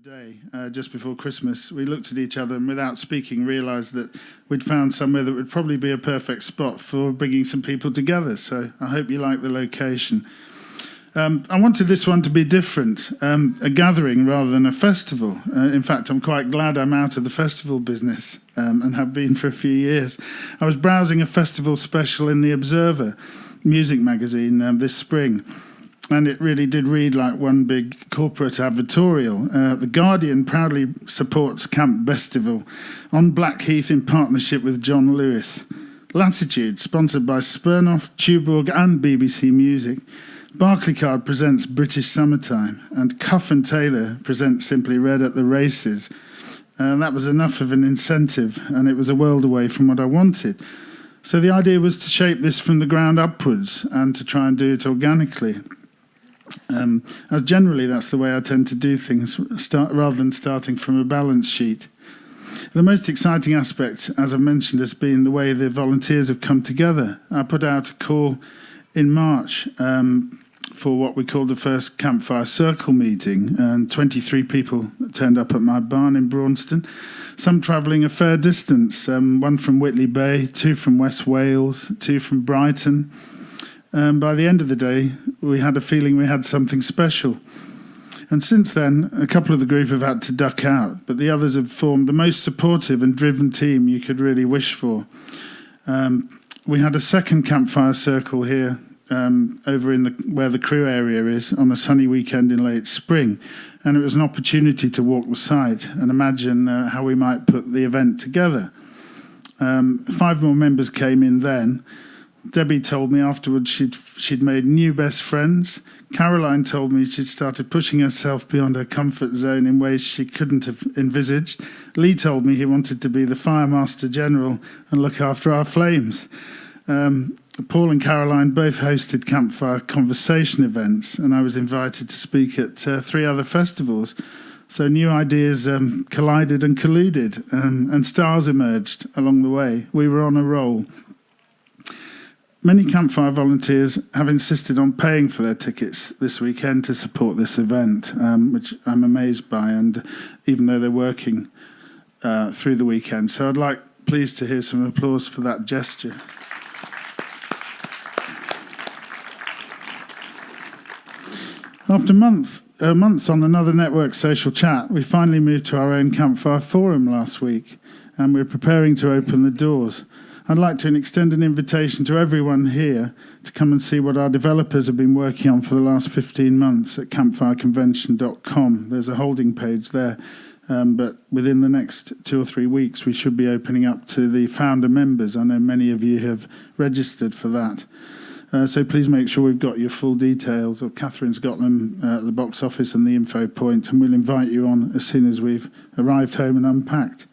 day, just before Christmas, we looked at each other and without speaking realised that we'd found somewhere that would probably be a perfect spot for bringing some people together. So I hope you like the location. I wanted this one to be different, a gathering rather than a festival. In fact, I'm quite glad I'm out of the festival business and have been for a few years. I was browsing a festival special in The Observer music magazine this spring, and it really did read like one big corporate advertorial. The Guardian proudly supports Camp Festival on Blackheath in partnership with John Lewis. Latitude, sponsored by Smirnoff, Tuborg and BBC Music. Barclaycard presents British Summertime, and Cuff and Taylor presents Simply Red at the races. That was enough of an incentive, and it was a world away from what I wanted. So the idea was to shape this from the ground upwards and to try and do it organically. As generally that's the way I tend to do things, rather than starting from a balance sheet. The most exciting aspect, as I've mentioned, has been the way the volunteers have come together. I put out a call in March for what we called the first Campfire Circle meeting, and 23 people turned up at my barn in Braunston, some travelling a fair distance, one from Whitley Bay, 2 from West Wales, 2 from Brighton. By the end of the day, we had a feeling we had something special. And since then, a couple of the group have had to duck out, but the others have formed the most supportive and driven team you could really wish for. We had a second Campfire Circle here over in where the crew area is on a sunny weekend in late spring, and it was an opportunity to walk the site and imagine how we might put the event together. 5 more members came in then. Debbie told me afterwards she'd made new best friends. Caroline told me she'd started pushing herself beyond her comfort zone in ways she couldn't have envisaged. Lee told me he wanted to be the Fire Master General and look after our flames. Paul and Caroline both hosted Campfire Conversation events, and I was invited to speak at 3 other festivals. So new ideas collided and colluded, and stars emerged along the way. We were on a roll. Many Campfire volunteers have insisted on paying for their tickets this weekend to support this event, which I'm amazed by, and even though they're working through the weekend. So I'd like, please, to hear some applause for that gesture. After months on another network social chat, we finally moved to our own Campfire Forum last week, and we're preparing to open the doors. I'd like to extend an invitation to everyone here to come and see what our developers have been working on for the last 15 months at campfireconvention.com. There's a holding page there, but within the next 2 or 3 weeks we should be opening up to the founder members. I know many of you have registered for that. So please make sure we've got your full details, or Catherine's got them at the box office and the info point, and we'll invite you on as soon as we've arrived home and unpacked.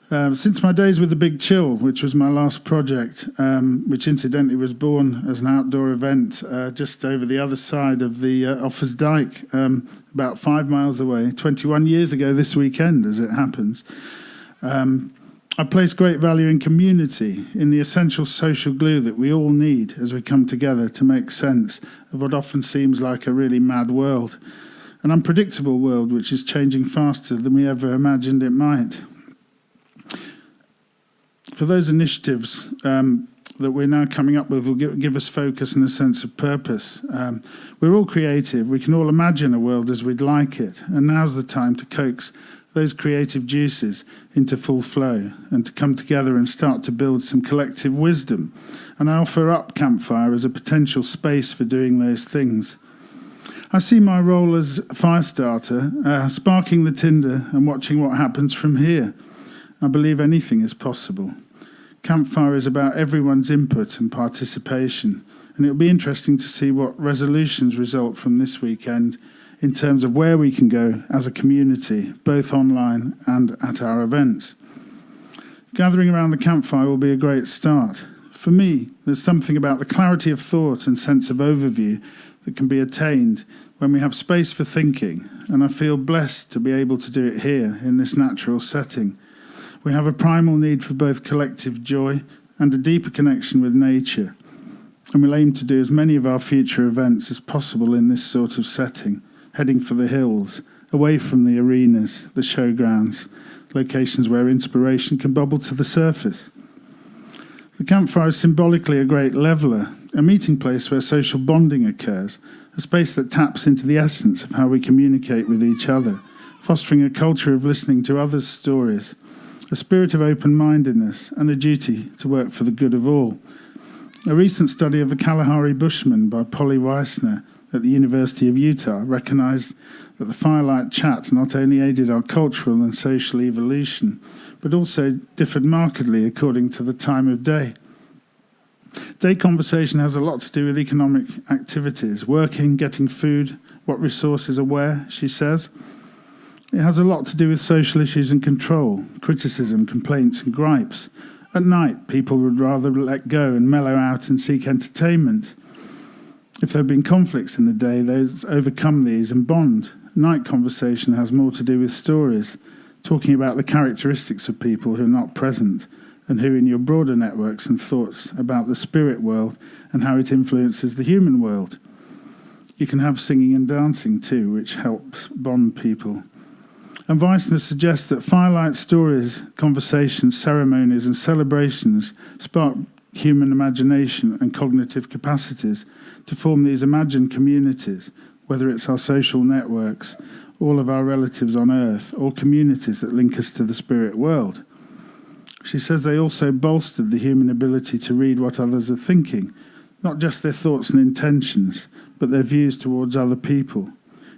Since my days with The Big Chill, which was my last project, which incidentally was born as an outdoor event just over the other side of the Offers Dyke, about 5 miles away, 21 years ago this weekend, as it happens. I place great value in community, in the essential social glue that we all need as we come together to make sense of what often seems like a really mad world, an unpredictable world which is changing faster than we ever imagined it might. For those initiatives that we're now coming up with will give us focus and a sense of purpose. We're all creative. We can all imagine a world as we'd like it, and now's the time to coax those creative juices into full flow and to come together and start to build some collective wisdom. And I offer up Campfire as a potential space for doing those things. I see my role as Firestarter, sparking the tinder and watching what happens from here. I believe anything is possible. Campfire is about everyone's input and participation, and it'll be interesting to see what resolutions result from this weekend in terms of where we can go as a community, both online and at our events. Gathering around the campfire will be a great start. For me, there's something about the clarity of thought and sense of overview that can be attained when we have space for thinking, and I feel blessed to be able to do it here in this natural setting. We have a primal need for both collective joy and a deeper connection with nature, and we'll aim to do as many of our future events as possible in this sort of setting, heading for the hills away from the arenas, the showgrounds, locations where inspiration can bubble to the surface. The campfire is symbolically a great leveller, a meeting place where social bonding occurs, a space that taps into the essence of how we communicate with each other, fostering a culture of listening to others' stories, a spirit of open-mindedness, and a duty to work for the good of all. A recent study of the Kalahari Bushmen by Polly Weissner at the University of Utah recognised that the firelight chat not only aided our cultural and social evolution, but also differed markedly according to the time of day. Day conversation has a lot to do with economic activities, working, getting food, what resources are where, she says. It has a lot to do with social issues and control, criticism, complaints and gripes. At night, people would rather let go and mellow out and seek entertainment. If there have been conflicts in the day, they overcome these and bond. Night conversation has more to do with stories, talking about the characteristics of people who are not present and who in your broader networks and thoughts about the spirit world and how it influences the human world. You can have singing and dancing too, which helps bond people. And Weissner suggests that firelight stories, conversations, ceremonies and celebrations spark human imagination and cognitive capacities to form these imagined communities, whether it's our social networks, all of our relatives on earth, or communities that link us to the spirit world. She says they also bolstered the human ability to read what others are thinking, not just their thoughts and intentions, but their views towards other people.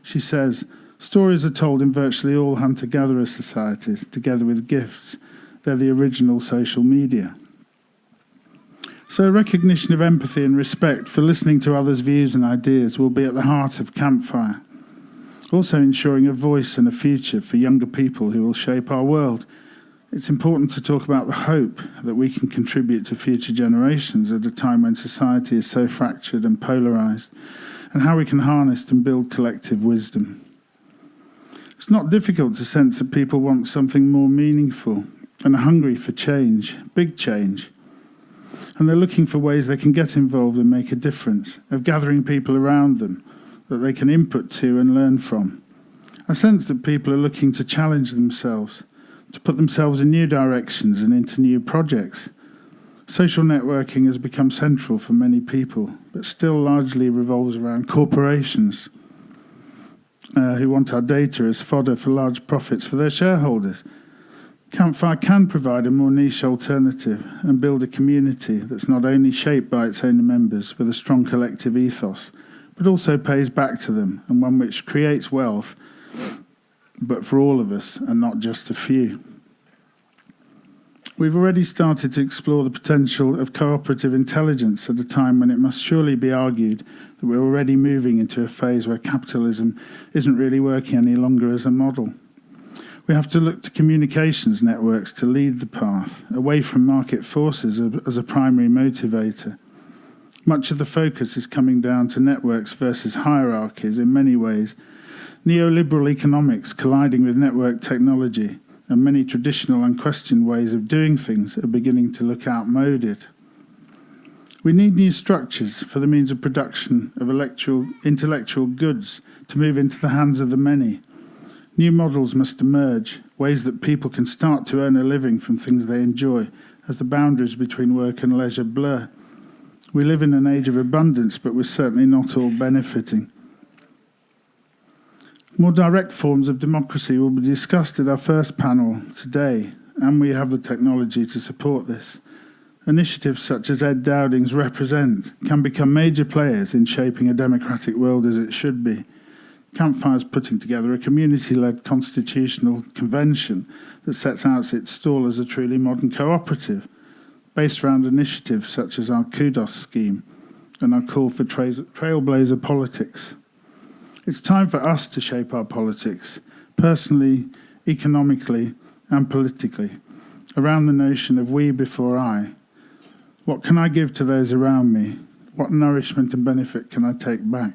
She says, stories are told in virtually all hunter-gatherer societies, together with gifts. They're the original social media. So recognition of empathy and respect for listening to others' views and ideas will be at the heart of Campfire. Also ensuring a voice and a future for younger people who will shape our world. It's important to talk about the hope that we can contribute to future generations at a time when society is so fractured and polarised, and how we can harness and build collective wisdom. It's not difficult to sense that people want something more meaningful and are hungry for change, big change. And they're looking for ways they can get involved and make a difference, of gathering people around them that they can input to and learn from. I sense that people are looking to challenge themselves, to put themselves in new directions and into new projects. Social networking has become central for many people, but still largely revolves around corporations who want our data as fodder for large profits for their shareholders. Campfire can provide a more niche alternative and build a community that's not only shaped by its own members with a strong collective ethos, but also pays back to them, and one which creates wealth, but for all of us and not just a few. We've already started to explore the potential of cooperative intelligence at a time when it must surely be argued that we're already moving into a phase where capitalism isn't really working any longer as a model. We have to look to communications networks to lead the path, away from market forces as a primary motivator. Much of the focus is coming down to networks versus hierarchies in many ways. Neoliberal economics colliding with network technology, and many traditional unquestioned ways of doing things are beginning to look outmoded. We need new structures for the means of production of intellectual goods to move into the hands of the many. New models must emerge, ways that people can start to earn a living from things they enjoy, as the boundaries between work and leisure blur. We live in an age of abundance, but we're certainly not all benefiting. More direct forms of democracy will be discussed at our first panel today, and we have the technology to support this. Initiatives such as Ed Dowding's Represent can become major players in shaping a democratic world as it should be. Campfire is putting together a community-led constitutional convention that sets out its stall as a truly modern cooperative, based around initiatives such as our Kudos scheme and our call for trailblazer politics. It's time for us to shape our politics, personally, economically, and politically, around the notion of we before I. What can I give to those around me? What nourishment and benefit can I take back?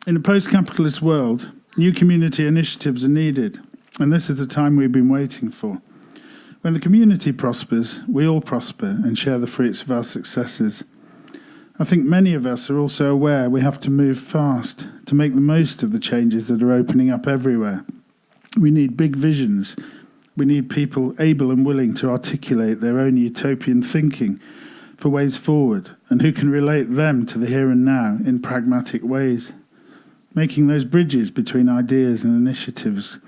In a post-capitalist world, new community initiatives are needed, and this is the time we've been waiting for. When the community prospers, we all prosper and share the fruits of our successes. I think many of us are also aware we have to move fast to to make the most of the changes that are opening up everywhere. We need big visions. We need people able and willing to articulate their own utopian thinking for ways forward, and who can relate them to the here and now in pragmatic ways, making those bridges between ideas and initiatives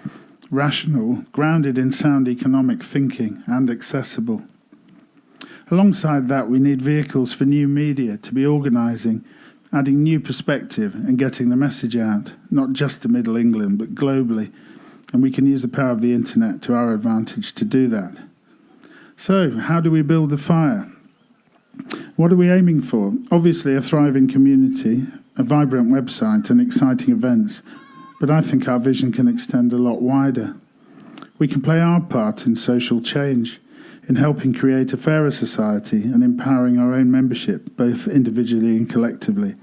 rational, grounded in sound economic thinking, and accessible. Alongside that, we need vehicles for new media to be organising, adding new perspective and getting the message out, not just to Middle England, but globally. And we can use the power of the internet to our advantage to do that. So, how do we build the fire? What are we aiming for? Obviously, a thriving community, a vibrant website, and exciting events. But I think our vision can extend a lot wider. We can play our part in social change, in helping create a fairer society and empowering our own membership, both individually and collectively,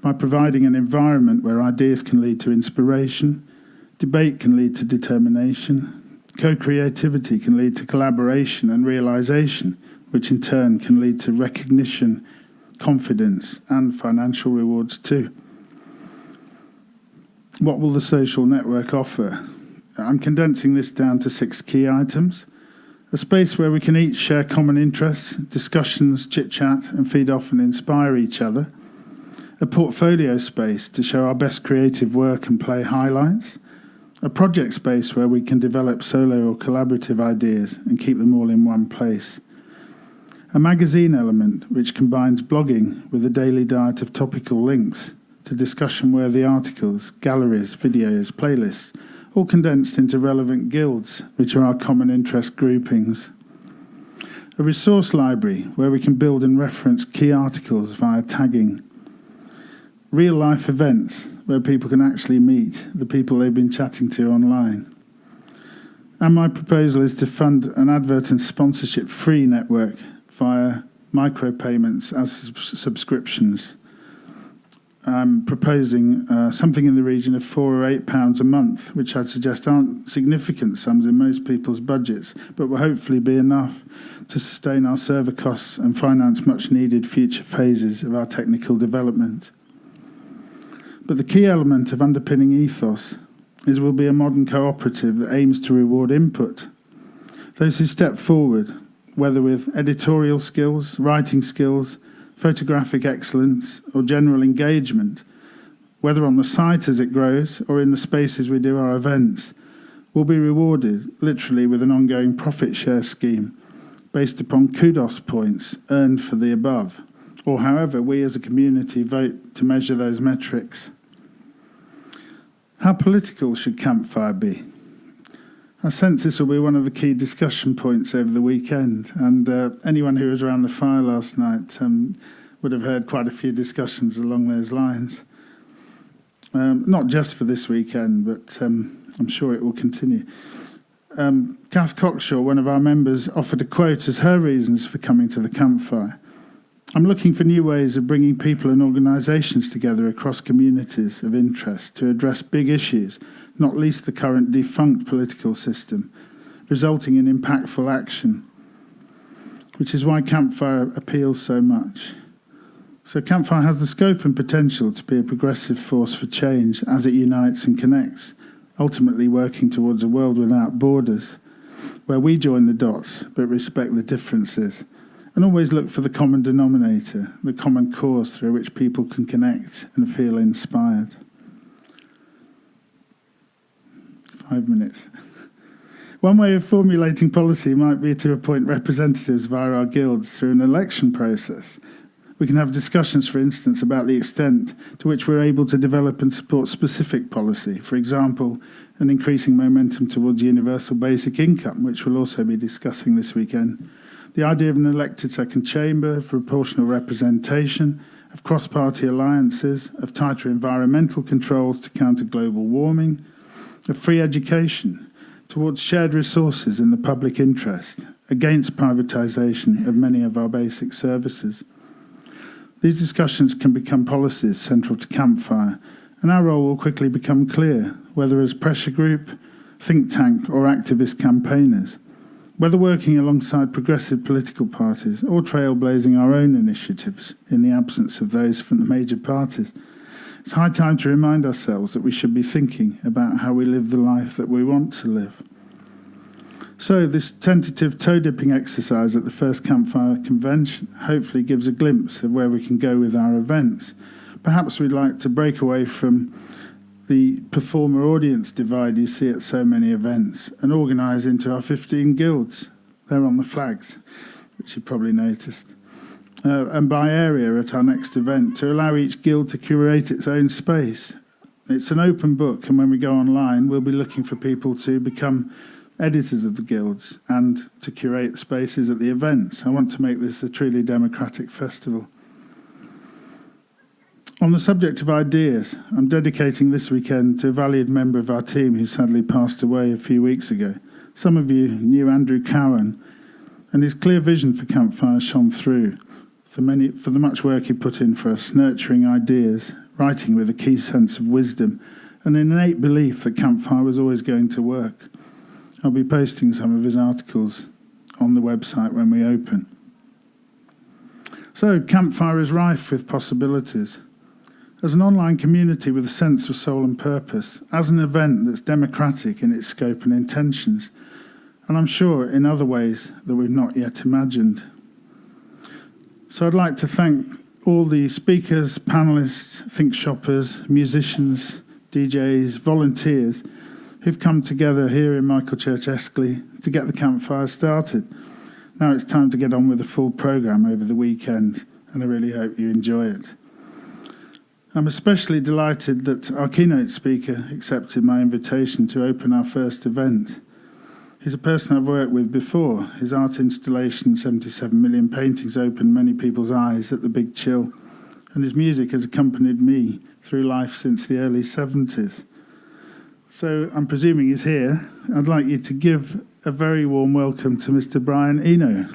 by providing an environment where ideas can lead to inspiration, debate can lead to determination, co-creativity can lead to collaboration and realisation, which in turn can lead to recognition, confidence, and financial rewards too. What will the social network offer? I'm condensing this down to 6 key items. A space where we can each share common interests, discussions, chit-chat, and feed off and inspire each other. A portfolio space to show our best creative work and play highlights. A project space where we can develop solo or collaborative ideas and keep them all in one place. A magazine element which combines blogging with a daily diet of topical links to discussion-worthy articles, galleries, videos, playlists, all condensed into relevant guilds, which are our common interest groupings. A resource library where we can build and reference key articles via tagging. Real-life events where people can actually meet the people they've been chatting to online. And my proposal is to fund an advert and sponsorship-free network via micropayments as subscriptions. I'm proposing something in the region of £4 or £8 a month, which I'd suggest aren't significant sums in most people's budgets, but will hopefully be enough to sustain our server costs and finance much needed future phases of our technical development. But the key element of underpinning ethos is we'll be a modern cooperative that aims to reward input. Those who step forward, whether with editorial skills, writing skills, photographic excellence, or general engagement, whether on the site as it grows or in the spaces we do our events, will be rewarded literally with an ongoing profit share scheme based upon kudos points earned for the above, or however we as a community vote to measure those metrics. How political should Campfire be? I sense this will be one of the key discussion points over the weekend, and anyone who was around the fire last night would have heard quite a few discussions along those lines. Not just for this weekend, but I'm sure it will continue. Kath Cockshaw, one of our members, offered a quote as her reasons for coming to the campfire. I'm looking for new ways of bringing people and organisations together across communities of interest to address big issues, not least the current defunct political system, resulting in impactful action, which is why Campfire appeals so much. So Campfire has the scope and potential to be a progressive force for change as it unites and connects, ultimately working towards a world without borders, where we join the dots but respect the differences, and always look for the common denominator, the common cause through which people can connect and feel inspired. 5 minutes. One way of formulating policy might be to appoint representatives via our guilds through an election process. We can have discussions, for instance, about the extent to which we're able to develop and support specific policy. For example, an increasing momentum towards universal basic income, which we'll also be discussing this weekend. The idea of an elected second chamber, of proportional representation, of cross-party alliances, of tighter environmental controls to counter global warming, of free education, towards shared resources in the public interest, against privatisation of many of our basic services. These discussions can become policies central to Campfire, and our role will quickly become clear, whether as pressure group, think tank or activist campaigners, whether working alongside progressive political parties or trailblazing our own initiatives in the absence of those from the major parties. It's high time to remind ourselves that we should be thinking about how we live the life that we want to live. So this tentative toe-dipping exercise at the first Campfire Convention hopefully gives a glimpse of where we can go with our events. Perhaps we'd like to break away from the performer-audience divide you see at so many events and organise into our 15 guilds. They're on the flags, which you probably noticed. And by area at our next event, to allow each guild to curate its own space. It's an open book, and when we go online, we'll be looking for people to become editors of the guilds and to curate spaces at the events. I want to make this a truly democratic festival. On the subject of ideas, I'm dedicating this weekend to a valued member of our team who sadly passed away a few weeks ago. Some of you knew Andrew Cowan, and his clear vision for Campfire shone through for the much work he put in for us, nurturing ideas, writing with a key sense of wisdom, and an innate belief that Campfire was always going to work. I'll be posting some of his articles on the website when we open. So, Campfire is rife with possibilities. As an online community with a sense of soul and purpose, as an event that's democratic in its scope and intentions, and I'm sure in other ways that we've not yet imagined. So I'd like to thank all the speakers, panellists, think shoppers, musicians, DJs, volunteers who've come together here in Michaelchurch Escley to get the campfire started. Now it's time to get on with the full programme over the weekend, and I really hope you enjoy it. I'm especially delighted that our keynote speaker accepted my invitation to open our first event. He's a person I've worked with before. His art installation, 77 Million Paintings, opened many people's eyes at the Big Chill, and his music has accompanied me through life since the early 70s. So I'm presuming he's here. I'd like you to give a very warm welcome to Mr. Brian Eno.